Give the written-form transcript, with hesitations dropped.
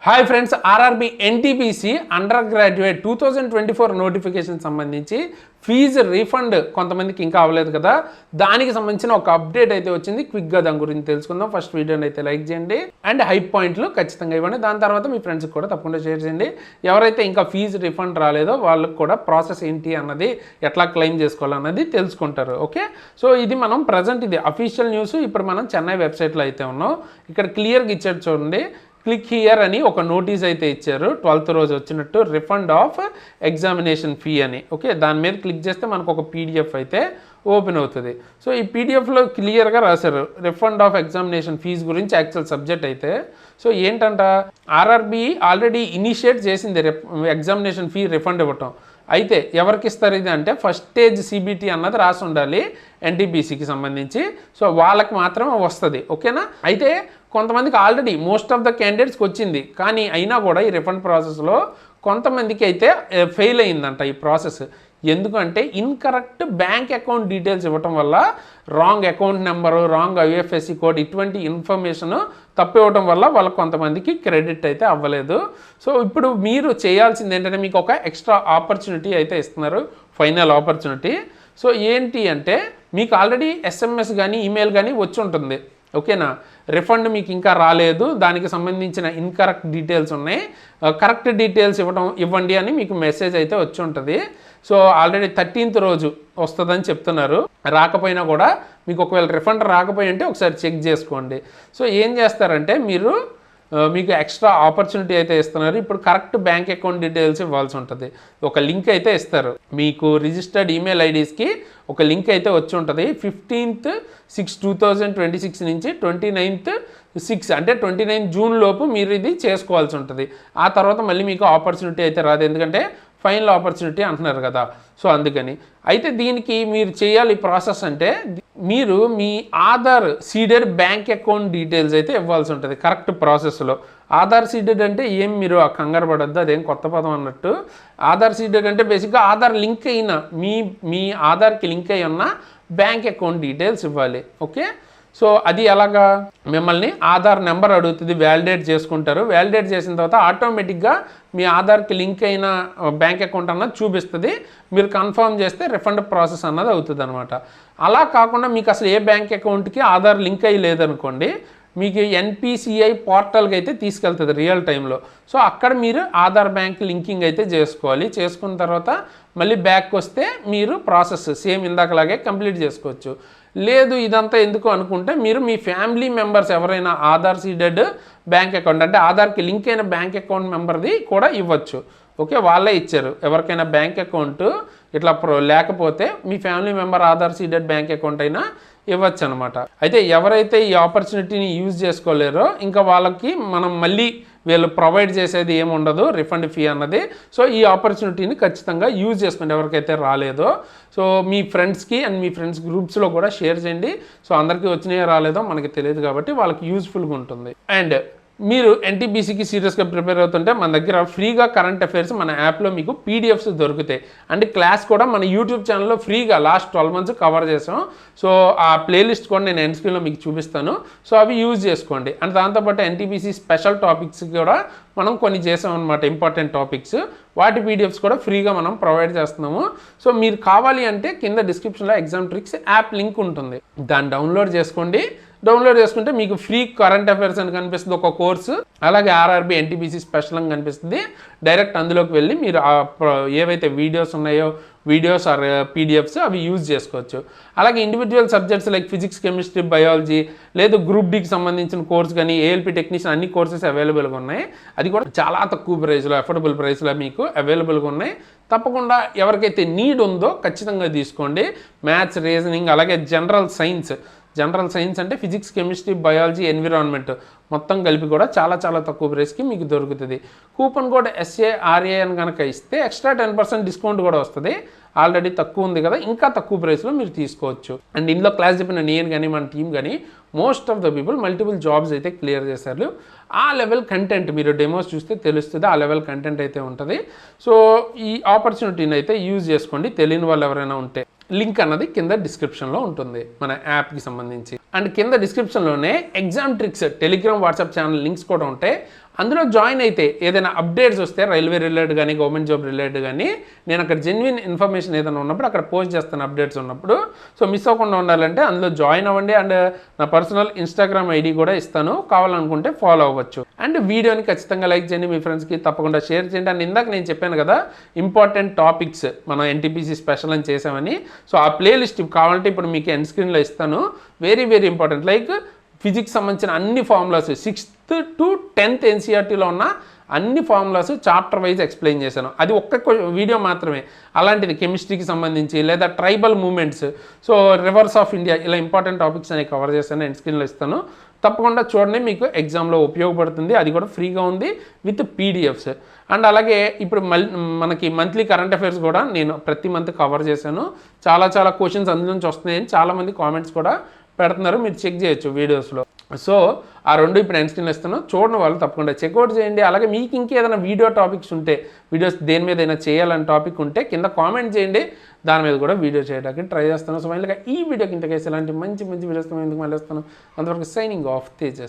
Hi friends, RRB NTPC under graduate 2024 notification సంబంధించి fee refund కొంతమందికి ఇంకా అవ్వలేదు కదా, దానికి సంబంధించిన ఒక అప్డేట్ అయితే వచ్చింది. క్విక్గా దాని గురించి తెలుసుకుందాం. ఫస్ట్ వీడియోని అయితే లైక్ చేయండి అండ్ హై పాయింట్లు ఖచ్చితంగా ఇవ్వండి. దాని తర్వాత మీ ఫ్రెండ్స్కి కూడా తప్పకుండా షేర్ చేయండి. ఎవరైతే ఇంకా ఫీజు రీఫండ్ రాలేదో వాళ్ళకి కూడా ప్రాసెస్ ఏంటి అన్నది, ఎట్లా క్లెయిమ్ చేసుకోవాలన్నది తెలుసుకుంటారు. ఓకే, సో ఇది మనం ప్రజెంట్ ఇది అఫీషియల్ న్యూస్. ఇప్పుడు మనం చెన్నై వెబ్సైట్లో అయితే ఉన్నాం. ఇక్కడ క్లియర్గా ఇచ్చాడు చూడండి, క్లిక్ హియర్ అని ఒక నోటీస్ అయితే ఇచ్చారు. 12th రోజు వచ్చినట్టు రిఫండ్ ఆఫ్ ఎగ్జామినేషన్ ఫీ అని. ఓకే, దాని మీద క్లిక్ చేస్తే మనకు ఒక పీడిఎఫ్ అయితే ఓపెన్ అవుతుంది. సో ఈ పీడిఎఫ్లో క్లియర్గా రాశారు రిఫండ్ ఆఫ్ ఎగ్జామినేషన్ ఫీజు గురించి. యాక్చువల్ సబ్జెక్ట్ అయితే సో ఏంటంట, ఆర్ఆర్బి ఆల్రెడీ ఇనిషియేట్ చేసింది ఎగ్జామినేషన్ ఫీ రిఫండ్ ఇవ్వటం. అయితే ఎవరికి ఇస్తారు ఇది అంటే, ఫస్ట్ స్టేజ్ సిబిటి అన్నది రాసి ఉండాలి ఎన్టీపీసీకి సంబంధించి. సో వాళ్ళకి మాత్రమే వస్తుంది. ఓకేనా, అయితే కొంతమందికి ఆల్రెడీ మోస్ట్ ఆఫ్ ద క్యాండిడేట్స్కి వచ్చింది, కానీ అయినా కూడా ఈ రిఫండ్ ప్రాసెస్లో కొంతమందికి అయితే ఫెయిల్ అయిందంట ఈ ప్రాసెస్. ఎందుకంటే ఇన్కరెక్ట్ బ్యాంక్ అకౌంట్ డీటెయిల్స్ ఇవ్వటం వల్ల, wrong account number, wrong IFSC code, ఇటువంటి ఇన్ఫర్మేషన్ తప్పు ఇవ్వటం వల్ల వాళ్ళకి కొంతమందికి క్రెడిట్ అయితే అవ్వలేదు. సో ఇప్పుడు మీరు చేయాల్సింది ఏంటంటే, మీకు ఒక ఎక్స్ట్రా ఆపర్చునిటీ అయితే ఇస్తున్నారు, ఫైనల్ ఆపర్చునిటీ. సో ఏంటి అంటే, మీకు ఆల్రెడీ ఎస్ఎంఎస్ కానీ ఈమెయిల్ కానీ వచ్చి ఉంటుంది. ఓకేనా, రిఫండ్ మీకు ఇంకా రాలేదు, దానికి సంబంధించిన ఇన్కరెక్ట్ డీటెయిల్స్ ఉన్నాయి, కరెక్ట్ డీటెయిల్స్ ఇవ్వండి అని మీకు మెసేజ్ అయితే వచ్చి ఉంటుంది. సో ఆల్రెడీ 13th రోజు వస్తుందని చెప్తున్నారు. రాకపోయినా కూడా మీకు ఒకవేళ రిఫండ్ రాకపోయి అంటే ఒకసారి చెక్ చేసుకోండి. సో ఏం చేస్తారంటే, మీకు ఎక్స్ట్రా ఆపర్చునిటీ అయితే ఇస్తున్నారు. ఇప్పుడు కరెక్ట్ బ్యాంక్ అకౌంట్ డీటెయిల్స్ ఇవ్వాల్సి ఉంటుంది. ఒక లింక్ అయితే ఇస్తారు మీకు, రిజిస్టర్డ్ ఈమెయిల్ ఐడీస్కి ఒక లింక్ అయితే వచ్చి ఉంటుంది. 15th 6 2026 నుంచి 29th 6 అంటే 29 జూన్ లోపు మీరు ఇది చేసుకోవాల్సి ఉంటుంది. ఆ తర్వాత మళ్ళీ మీకు ఆపర్చునిటీ అయితే రాదు, ఎందుకంటే ఫైనల్ ఆపర్చునిటీ అంటున్నారు కదా. సో అందుకని అయితే దీనికి మీరు చేయాలి ప్రాసెస్ అంటే, మీరు మీ Aadhaar seeded bank account details అయితే ఇవ్వాల్సి ఉంటుంది కరెక్ట్ ప్రాసెస్లో. ఆధార్ సీడెడ్ అంటే ఏం మీరు కంగారు పడద్దు, అదేం కొత్త పదం అన్నట్టు. ఆధార్ సీడెడ్ అంటే బేసిక్గా ఆధార్ లింక్ అయిన మీ ఆధార్కి లింక్ అయి ఉన్న బ్యాంక్ అకౌంట్ డీటెయిల్స్ ఇవ్వాలి. ఓకే, సో అది ఎలాగా, మిమ్మల్ని ఆధార్ నెంబర్ అడుగుతుంది, వ్యాలిడేట్ చేసుకుంటారు. వ్యాలిడేట్ చేసిన తర్వాత ఆటోమేటిక్గా మీ ఆధార్కి లింక్ అయిన బ్యాంక్ అకౌంట్ అన్నది చూపిస్తుంది. మీరు కన్ఫర్మ్ చేస్తే రిఫండ్ ప్రాసెస్ అన్నది అవుతుంది అనమాట. అలా కాకుండా మీకు అసలు ఏ బ్యాంక్ అకౌంట్కి ఆధార్ లింక్ అయ్యి లేదనుకోండి, మీకు ఎన్పిసిఐ పోర్టల్కి అయితే తీసుకెళ్తుంది రియల్ టైంలో. సో అక్కడ మీరు ఆధార్ బ్యాంక్ లింకింగ్ అయితే చేసుకోవాలి. చేసుకున్న తర్వాత మళ్ళీ బ్యాక్ వస్తే మీరు ప్రాసెస్ సేమ్ ఇందాకలాగే కంప్లీట్ చేసుకోవచ్చు. లేదు ఇదంతా ఎందుకు అనుకుంటే, మీరు మీ ఫ్యామిలీ మెంబర్స్ ఎవరైనా ఆధార్ సీడెడ్ బ్యాంక్ అకౌంట్ అంటే ఆధార్కి లింక్ అయిన బ్యాంక్ అకౌంట్ మెంబర్ది కూడా ఇవ్వచ్చు. ఓకే, వాళ్ళే ఇచ్చారు. ఎవరికైనా బ్యాంక్ అకౌంట్ ఇట్లా లేకపోతే మీ family member Aadhaar seeded bank account అయినా ఇవ్వచ్చు అనమాట. అయితే ఎవరైతే ఈ ఆపర్చునిటీని యూజ్ చేసుకోలేరో, ఇంకా వాళ్ళకి మనం మళ్ళీ వీళ్ళు ప్రొవైడ్ చేసేది ఏముండదు రిఫండ్ ఫీ అన్నది. సో ఈ ఆపర్చునిటీని ఖచ్చితంగా యూజ్ చేసుకోండి ఎవరికైతే రాలేదో. సో మీ ఫ్రెండ్స్కి అండ్ మీ ఫ్రెండ్స్ గ్రూప్స్లో కూడా షేర్ చేయండి. సో అందరికీ వచ్చినాయో రాలేదో మనకి తెలియదు కాబట్టి వాళ్ళకి యూజ్ఫుల్గా ఉంటుంది. అండ్ మీరు ఎన్టీపీసీకి సీరియస్గా ప్రిపేర్ అవుతుంటే, మన దగ్గర ఫ్రీగా కరెంట్ అఫైర్స్ మన యాప్లో మీకు పీడిఎఫ్స్ దొరుకుతాయి. అండ్ క్లాస్ కూడా మన యూట్యూబ్ ఛానల్లో ఫ్రీగా లాస్ట్ 12 months కవర్ చేసాం. సో ఆ ప్లేలిస్ట్ కూడా నేను ఎండ్ స్క్రీన్లో మీకు చూపిస్తాను. సో అవి యూజ్ చేసుకోండి. అండ్ దాంతోపాటు ఎన్టీపీసీ స్పెషల్ టాపిక్స్ కూడా మనం కొన్ని చేసాం అనమాట, ఇంపార్టెంట్ టాపిక్స్. వాటి పీడిఎఫ్స్ కూడా ఫ్రీగా మనం ప్రొవైడ్ చేస్తున్నాము. సో మీరు కావాలి అంటే కింద డిస్క్రిప్షన్లో ఎగ్జామ్ ట్రిక్స్ యాప్ లింక్ ఉంటుంది, దాన్ని డౌన్లోడ్ చేసుకోండి. డౌన్లోడ్ చేసుకుంటే మీకు ఫ్రీ కరెంట్ అఫైర్స్ అని కనిపిస్తుంది ఒక కోర్సు, అలాగే ఆర్ఆర్బి ఎన్టీపీసీ స్పెషల్ అని కనిపిస్తుంది. డైరెక్ట్ అందులోకి వెళ్ళి మీరు ఏవైతే వీడియోస్ ఉన్నాయో, వీడియోస్ ఆర్ పీడిఎఫ్స్ అవి యూజ్ చేసుకోవచ్చు. అలాగే individual subjects like physics, chemistry, biology, లేదు గ్రూప్ డికి సంబంధించిన కోర్స్ కానీ, ఏఎల్పి టెక్నీషియన్ అన్ని కోర్సెస్ అవైలబుల్గా ఉన్నాయి. అది కూడా చాలా తక్కువ ప్రైస్లో, అఫోర్డబుల్ ప్రైస్లో మీకు అవైలబుల్గా ఉన్నాయి. తప్పకుండా ఎవరికైతే నీడ్ ఉందో ఖచ్చితంగా తీసుకోండి. మ్యాథ్స్, రీజనింగ్, అలాగే జనరల్ సైన్స్ అంటే ఫిజిక్స్, కెమిస్ట్రీ, బయాలజీ, ఎన్విరాన్మెంట్ మొత్తం కలిపి కూడా చాలా చాలా తక్కువ ప్రైస్కి మీకు దొరుకుతుంది. కూపన్ కోడ్ SARA అని కనుక ఇస్తే ఎక్స్ట్రా 10% డిస్కౌంట్ కూడా వస్తుంది. ఆల్రెడీ తక్కువ ఉంది కదా, ఇంకా తక్కువ ప్రైస్లో మీరు తీసుకోవచ్చు. అండ్ ఇందులో క్లాస్ చెప్పిన నేను కానీ మన టీం కానీ most of the people multiple jobs అయితే క్లియర్ చేశారు. ఆ లెవెల్ కంటెంట్ మీరు డెమోస్ చూస్తే తెలుస్తుంది, ఆ లెవెల్ కంటెంట్ అయితే ఉంటుంది. సో ఈ ఆపర్చునిటీని అయితే యూజ్ చేసుకోండి. తెలియని వాళ్ళు ఎవరైనా ఉంటే లింక్ అన్నది కింద డిస్క్రిప్షన్లో ఉంటుంది మన యాప్కి సంబంధించి. అండ్ కింద డిస్క్రిప్షన్లోనే exam tricks Telegram, WhatsApp channel links కూడా ఉంటాయి. అందులో జాయిన్ అయితే ఏదైనా అప్డేట్స్ వస్తే రైల్వే రిలేటెడ్ కానీ గవర్నమెంట్ జాబ్ రిలేటెడ్ కానీ నేను అక్కడ జెన్యున్ ఇన్ఫర్మేషన్ ఏదైనా ఉన్నప్పుడు అక్కడ పోస్ట్ చేస్తాను అప్డేట్స్ ఉన్నప్పుడు. సో మిస్ అవ్వకుండా ఉండాలంటే అందులో జాయిన్ అవ్వండి. అండ్ నా పర్సనల్ ఇన్స్టాగ్రామ్ ఐడి కూడా ఇస్తాను, కావాలనుకుంటే ఫాలో అవ్వచ్చు. అండ్ వీడియోని ఖచ్చితంగా లైక్ చేయండి, మీ ఫ్రెండ్స్కి తప్పకుండా షేర్ చేయండి. అండ్ ఇందాక నేను చెప్పాను కదా ఇంపార్టెంట్ టాపిక్స్ మనం ఎన్టీపీసీ స్పెషల్ అని చేసామని. సో ఆ ప్లేలిస్ట్ కావాలంటే ఇప్పుడు మీకు ఎండ్ స్క్రీన్లో ఇస్తాను. Very very important. Like physics సంబంధించిన అన్ని ఫార్ములాస్ 6th to 10th ఎన్సీఆర్టీలో ఉన్న అన్ని ఫార్ములాస్ చాప్టర్ వైజ్ ఎక్స్ప్లెయిన్ చేశాను. అది ఒక్క వీడియో మాత్రమే. అలాంటిది కెమిస్ట్రీకి సంబంధించి లేదా tribal movements, so rivers of India, ఇలా ఇంపార్టెంట్ టాపిక్స్ అనేవి కవర్ చేశాను. ఎండ్ స్క్రీన్లో ఇస్తాను, తప్పకుండా చూడండి, మీకు ఎగ్జామ్లో ఉపయోగపడుతుంది. అది కూడా ఫ్రీగా ఉంది విత్ పీడిఎఫ్స్. అండ్ అలాగే ఇప్పుడు మనకి మంత్లీ కరెంట్ అఫైర్స్ కూడా నేను ప్రతి మంత్ కవర్ చేశాను. చాలా చాలా క్వశ్చన్స్ అందులో నుంచి వస్తున్నాయని చాలామంది కామెంట్స్ కూడా పెడుతున్నారు, మీరు చెక్ చేయొచ్చు వీడియోస్లో. సో ఆ రెండు ఇప్పుడు ఎండ్ స్క్రీన్లో ఇస్తాను, చూడని వాళ్ళు తప్పకుండా చెక్అవుట్ చేయండి. అలాగే మీకు ఇంకేదైనా వీడియో టాపిక్స్ ఉంటే, వీడియోస్ దేని మీద అయినా చేయాలని టాపిక్ ఉంటే కింద కామెంట్ చేయండి, దాని మీద కూడా వీడియో చేయడానికి ట్రై చేస్తాను. సో మళ్ళీ ఈ వీడియోకి ఇంతకేసి ఇలాంటి మంచి మంచి వీడియోస్ ఎందుకు మళ్ళీ వస్తాను. అంతవరకు సైనింగ్ ఆఫ్ తేజస్.